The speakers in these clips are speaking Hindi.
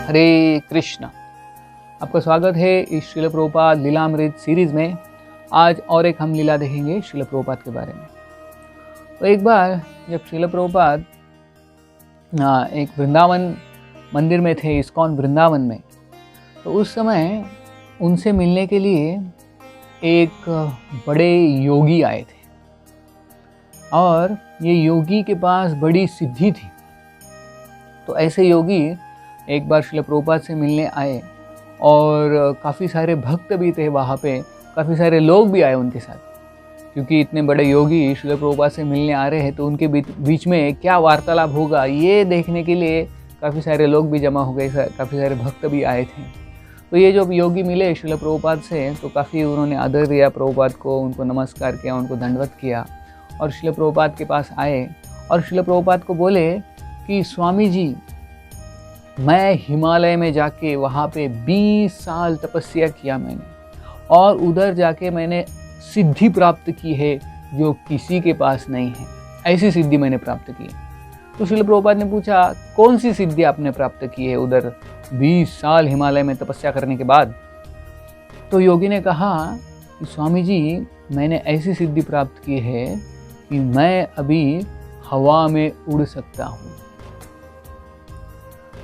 हरे कृष्णा। आपका स्वागत है इस श्रील प्रभुपाद लीलामृत सीरीज़ में। आज और एक हम लीला देखेंगे श्रील प्रभुपाद के बारे में। तो एक बार जब श्रील प्रभुपाद एक वृंदावन मंदिर में थे, इस्कॉन वृंदावन में, तो उस समय उनसे मिलने के लिए एक बड़े योगी आए थे और ये योगी के पास बड़ी सिद्धि थी। तो ऐसे योगी एक बार श्रील प्रभुपाद से मिलने आए और काफ़ी सारे भक्त भी थे वहाँ पे, काफ़ी सारे लोग भी आए उनके साथ, क्योंकि इतने बड़े योगी श्रील प्रभुपाद से मिलने आ रहे हैं तो उनके बीच में क्या वार्तालाप होगा ये देखने के लिए काफ़ी सारे लोग भी जमा हो गए, काफ़ी सारे भक्त भी आए थे। तो ये जो योगी मिले श्रील प्रभुपाद से तो काफ़ी उन्होंने आदर दिया प्रभुपाद को, उनको नमस्कार किया, उनको दंडवत किया और श्रील प्रभुपाद के पास आए और श्रील प्रभुपाद को बोले कि स्वामी जी, मैं हिमालय में जाके वहाँ पे 20 साल तपस्या किया मैंने और उधर जाके मैंने सिद्धि प्राप्त की है जो किसी के पास नहीं है। ऐसी सिद्धि मैंने प्राप्त की। तो श्रील प्रभुपाद ने पूछा, कौन सी सिद्धि आपने प्राप्त की है उधर 20 साल हिमालय में तपस्या करने के बाद? तो योगी ने कहा कि स्वामी जी, मैंने ऐसी सिद्धि प्राप्त की है कि मैं अभी हवा में उड़ सकता हूँ।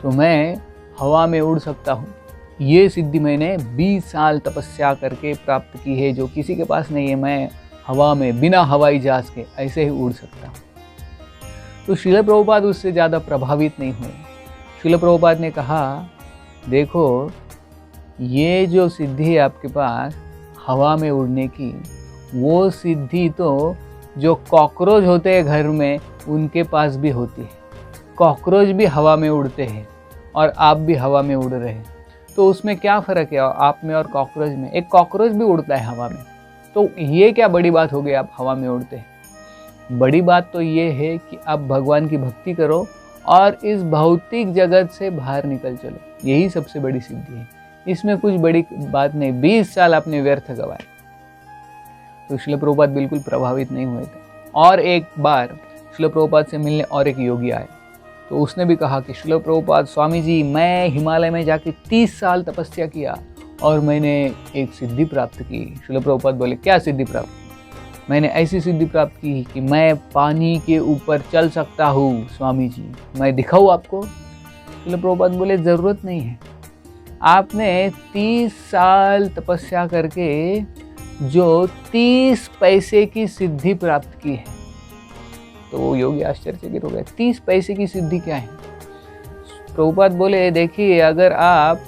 तो मैं हवा में उड़ सकता हूँ, ये सिद्धि मैंने 20 साल तपस्या करके प्राप्त की है जो किसी के पास नहीं है। मैं हवा में बिना हवाई जहाज के ऐसे ही उड़ सकता हूँ। तो श्रील प्रभुपाद उससे ज़्यादा प्रभावित नहीं हुए। श्रील प्रभुपाद ने कहा, देखो, ये जो सिद्धि है आपके पास हवा में उड़ने की, वो सिद्धि तो जो कॉकरोच होते हैं घर में उनके पास भी होती है। कॉकरोच भी हवा में उड़ते हैं और आप भी हवा में उड़ रहे हैं, तो उसमें क्या फ़र्क है आप में और कॉकरोच में? एक कॉकरोच भी उड़ता है हवा में, तो ये क्या बड़ी बात हो गई आप हवा में उड़ते हैं? बड़ी बात तो ये है कि आप भगवान की भक्ति करो और इस भौतिक जगत से बाहर निकल चलो, यही सबसे बड़ी सिद्धि है। इसमें कुछ बड़ी बात नहीं। 20 साल आपने व्यर्थ गवाए। तो श्रील प्रभुपाद बिल्कुल प्रभावित नहीं हुए थे। और एक बार श्रील प्रभुपाद से मिलने और एक योगी आए, तो उसने भी कहा कि श्रील प्रभुपाद, स्वामी जी, मैं हिमालय में जाके 30 साल तपस्या किया और मैंने एक सिद्धि प्राप्त की। श्रील प्रभुपाद बोले, क्या सिद्धि प्राप्त की? मैंने ऐसी सिद्धि प्राप्त की कि मैं पानी के ऊपर चल सकता हूँ स्वामी जी, मैं दिखाऊँ आपको? श्रील प्रभुपाद बोले, ज़रूरत नहीं है। आपने 30 साल तपस्या करके जो 30 पैसे की सिद्धि प्राप्त की है। तो वो योगी आश्चर्यचकित हो गए, 30 पैसे की सिद्धि क्या है? प्रभुपाद बोले, देखिए, अगर आप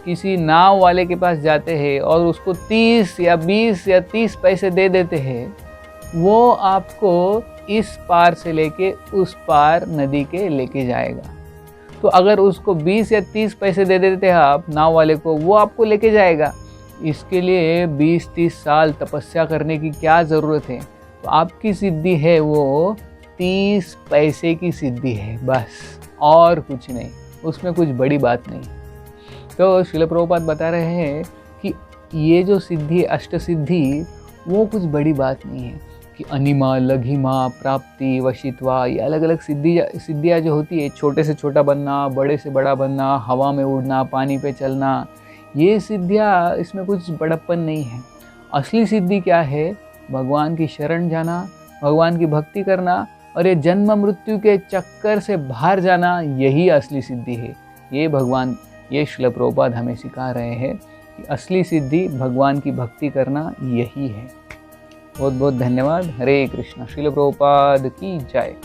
किसी नाव वाले के पास जाते हैं और उसको 30 या 20 या 30 पैसे दे देते हैं, वो आपको इस पार से लेके उस पार नदी के लेके जाएगा। तो अगर उसको 20 या 30 पैसे दे देते हैं आप नाव वाले को, वो आपको लेके जाएगा। इसके लिए 20-30 साल तपस्या करने की क्या ज़रूरत है? तो आपकी सिद्धि है वो 30 पैसे की सिद्धि है, बस, और कुछ नहीं, उसमें कुछ बड़ी बात नहीं। तो श्रील प्रभुपाद बता रहे हैं कि ये जो सिद्धि, अष्ट सिद्धि, वो कुछ बड़ी बात नहीं है कि अनिमा, लघिमा, प्राप्ति, वशित्वा, ये अलग अलग सिद्धियाँ जो होती है, छोटे से छोटा बनना, बड़े से बड़ा बनना, हवा में उड़ना, पानी पे चलना, ये सिद्धियाँ, इसमें कुछ बड़प्पन नहीं है। असली सिद्धि क्या है? भगवान की शरण जाना, भगवान की भक्ति करना और ये जन्म मृत्यु के चक्कर से बाहर जाना, यही असली सिद्धि है। ये श्रील प्रभुपाद हमें सिखा रहे हैं कि असली सिद्धि भगवान की भक्ति करना यही है। बहुत बहुत धन्यवाद। हरे कृष्णा। श्रील प्रभुपाद की जय।